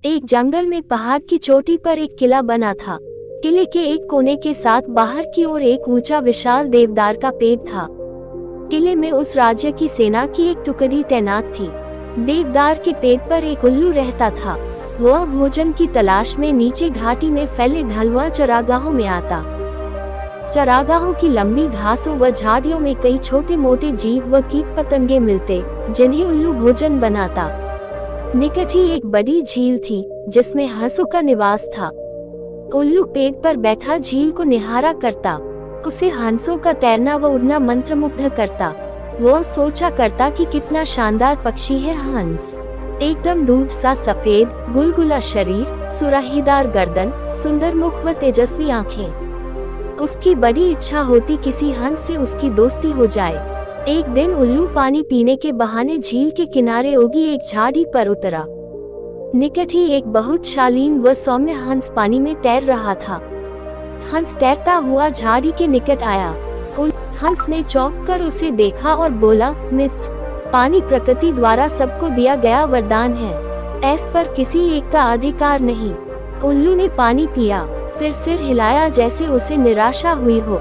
एक जंगल में पहाड़ की चोटी पर एक किला बना था। किले के एक कोने के साथ बाहर की ओर एक ऊंचा विशाल देवदार का पेड़ था। किले में उस राज्य की सेना की एक टुकड़ी तैनात थी। देवदार के पेड़ पर एक उल्लू रहता था। वह भोजन की तलाश में नीचे घाटी में फैले ढलुआ चरागाहों में आता। चरागाहों की लंबी घासों व झाड़ियों में कई छोटे मोटे जीव व कीट पतंगे मिलते, जिन्हें उल्लू भोजन बनाता। निकट ही एक बड़ी झील थी, जिसमें हंसों का निवास था। उल्लू पेड़ पर बैठा झील को निहारा करता। उसे हंसों का तैरना व उड़ना मंत्रमुग्ध करता। वह सोचा करता कि कितना शानदार पक्षी है हंस। एकदम दूध सा सफेद, गुलगुला शरीर, सुराहीदार गर्दन, सुंदर मुख व तेजस्वी आंखें। उसकी बड़ी इच्छा होती किसी हंस से उसकी दोस्ती हो जाए। एक दिन उल्लू पानी पीने के बहाने झील के किनारे उगी एक झाड़ी पर उतरा। निकट ही एक बहुत शालीन व सौम्य हंस पानी में तैर रहा था। हंस तैरता हुआ झाड़ी के निकट आया। हंस ने चौंक कर उसे देखा और बोला, मित्र, पानी प्रकृति द्वारा सबको दिया गया वरदान है। इस पर किसी एक का अधिकार नहीं। उल्लू ने पानी पिया, फिर सिर हिलाया जैसे उसे निराशा हुई हो।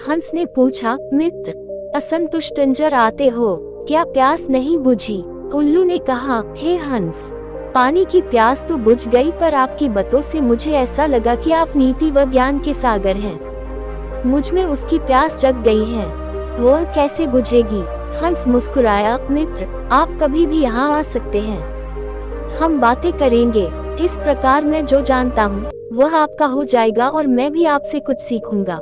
हंस ने पूछा, मित्र, असंतुष्ट नजर आते हो, क्या प्यास नहीं बुझी? उल्लू ने कहा, हे हंस, पानी की प्यास तो बुझ गई, पर आपकी बातों से मुझे ऐसा लगा कि आप नीति व ज्ञान के सागर हैं। मुझ में उसकी प्यास जग गई है। वह कैसे बुझेगी? हंस मुस्कुराया, मित्र, आप कभी भी यहाँ आ सकते हैं। हम बातें करेंगे। इस प्रकार मैं जो जानता हूँ वह आपका हो जाएगा और मैं भी आपसे कुछ सीखूंगा।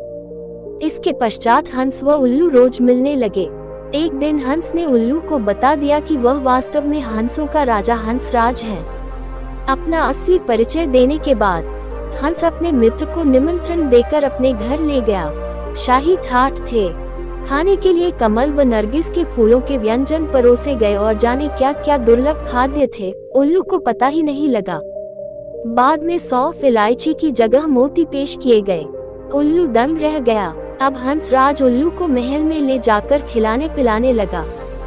इसके पश्चात हंस व उल्लू रोज मिलने लगे। एक दिन हंस ने उल्लू को बता दिया कि वह वास्तव में हंसों का राजा हंसराज है। अपना असली परिचय देने के बाद हंस अपने मित्र को निमंत्रण देकर अपने घर ले गया। शाही ठाठ थे। खाने के लिए कमल व नरगिस के फूलों के व्यंजन परोसे गए और जाने क्या क्या दुर्लभ खाद्य थे, उल्लू को पता ही नहीं लगा। बाद में सौंफ इलायची की जगह मोती पेश किए गए। उल्लू दंग रह गया। अब हंसराज उल्लू को महल में ले जाकर खिलाने पिलाने लगा।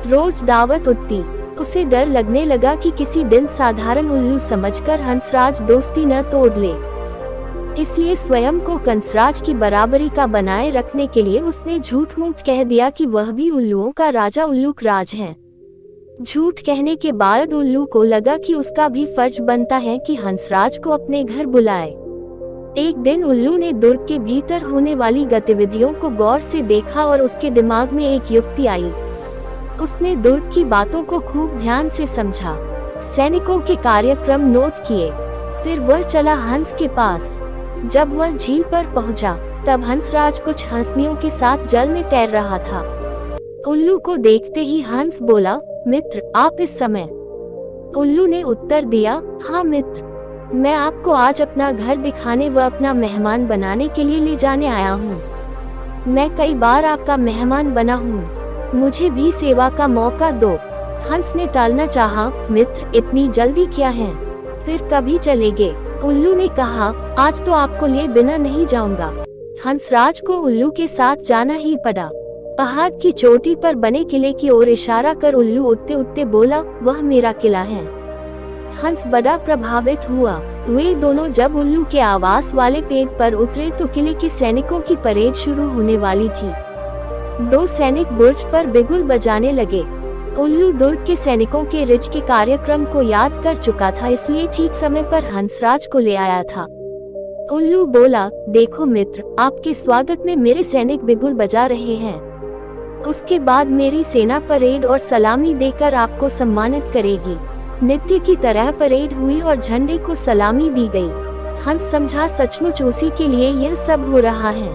रोज दावत उठती। उसे डर लगने लगा कि किसी दिन साधारण उल्लू समझकर हंसराज दोस्ती न तोड़ ले। इसलिए स्वयं को कंसराज की बराबरी का बनाए रखने के लिए उसने झूठ मूठ कह दिया कि वह भी उल्लुओं का राजा उल्लूक राज है। झूठ कहने के बाद उल्लू को लगा कि उसका भी फर्ज बनता है कि हंसराज को अपने घर बुलाए। एक दिन उल्लू ने दुर्ग के भीतर होने वाली गतिविधियों को गौर से देखा और उसके दिमाग में एक युक्ति आई। उसने दुर्ग की बातों को खूब ध्यान से समझा, सैनिकों के कार्यक्रम नोट किए। फिर वह चला हंस के पास। जब वह झील पर पहुंचा, तब हंसराज कुछ हंसनियों के साथ जल में तैर रहा था। उल्लू को देखते ही हंस बोला, मित्र, आप इस समय? उल्लू ने उत्तर दिया, हाँ मित्र, मैं आपको आज अपना घर दिखाने व अपना मेहमान बनाने के लिए ले जाने आया हूँ। मैं कई बार आपका मेहमान बना हूँ, मुझे भी सेवा का मौका दो। हंस ने टालना चाहा, मित्र, इतनी जल्दी क्या है, फिर कभी चलेंगे। उल्लू ने कहा, आज तो आपको लिए बिना नहीं जाऊंगा। हंसराज को उल्लू के साथ जाना ही पड़ा। पहाड़ की चोटी पर बने किले की ओर इशारा कर उल्लू उठते उठते बोला, वह मेरा किला है। हंस बड़ा प्रभावित हुआ। वे दोनों जब उल्लू के आवास वाले पेड़ पर उतरे तो किले के सैनिकों की परेड शुरू होने वाली थी। दो सैनिक बुर्ज पर बिगुल बजाने लगे। उल्लू दुर्ग के सैनिकों के रिज के कार्यक्रम को याद कर चुका था, इसलिए ठीक समय पर हंसराज को ले आया था। उल्लू बोला, देखो मित्र, आपके स्वागत में मेरे सैनिक बिगुल बजा रहे हैं। उसके बाद मेरी सेना परेड और सलामी देकर आपको सम्मानित करेगी। नित्य की तरह परेड हुई और झंडे को सलामी दी गई। हंस समझा सचमुच उसी के लिए यह सब हो रहा है।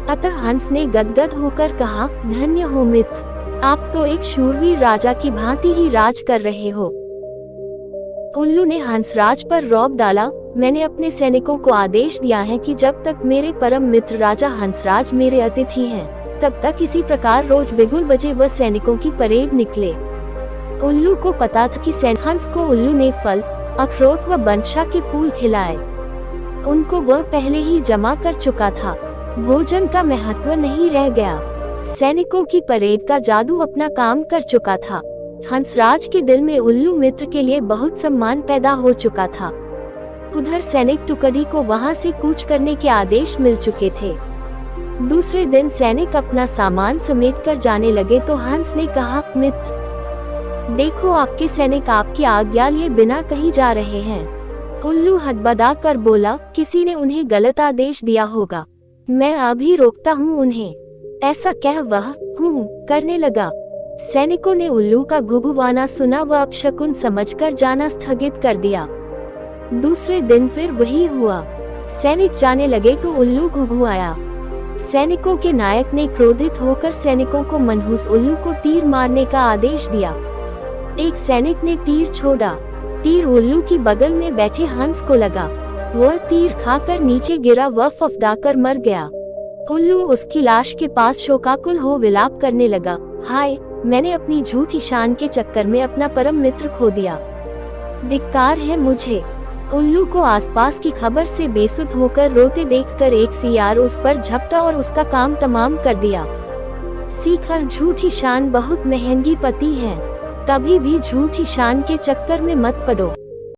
अतः हंस ने गदगद होकर कहा, धन्य हो मित्र, आप तो एक शूरवीर राजा की भांति ही राज कर रहे हो। उल्लू ने हंसराज पर रौब डाला, मैंने अपने सैनिकों को आदेश दिया है कि जब तक मेरे परम मित्र राजा हंसराज मेरे अतिथि हैं, तब तक इसी प्रकार रोज बिगुल बजे व सैनिकों की परेड निकले। उल्लू को पता था कि हंस को उल्लू ने फल, अखरोट व बनशा के फूल खिलाए। उनको वह पहले ही जमा कर चुका था। भोजन का महत्व नहीं रह गया। सैनिकों की परेड का जादू अपना काम कर चुका था। हंसराज के दिल में उल्लू मित्र के लिए बहुत सम्मान पैदा हो चुका था। उधर सैनिक टुकड़ी को वहां से कूच करने के आदेश मिल चुके थे। दूसरे दिन सैनिक अपना सामान समेटकर जाने लगे तो हंस ने कहा, मित्र देखो, आपके सैनिक आपकी आज्ञा लिए बिना कहीं जा रहे हैं। उल्लू हड़बड़ा कर बोला, किसी ने उन्हें गलत आदेश दिया होगा, मैं अभी रोकता हूँ उन्हें। ऐसा कह वह करने लगा। सैनिकों ने उल्लू का घुघुआना सुना व अपशकुन समझकर जाना स्थगित कर दिया। दूसरे दिन फिर वही हुआ। सैनिक जाने लगे तो उल्लू घुघुआया। सैनिकों के नायक ने क्रोधित होकर सैनिकों को मनहूस उल्लू को तीर मारने का आदेश दिया। एक सैनिक ने तीर छोड़ा। तीर उल्लू की बगल में बैठे हंस को लगा। वह तीर खाकर नीचे गिरा व फफडाकर मर गया। उल्लू उसकी लाश के पास शोकाकुल हो विलाप करने लगा, हाय, मैंने अपनी झूठी शान के चक्कर में अपना परम मित्र खो दिया। धिक्कार है मुझे। उल्लू को आसपास की खबर से बेसुध होकर रोते देखकर एक सियार उस पर झपटा और उसका काम तमाम कर दिया। सीखा, झूठी शान बहुत महंगी पती है। कभी भी झूठी शान के चक्कर में मत पड़ो।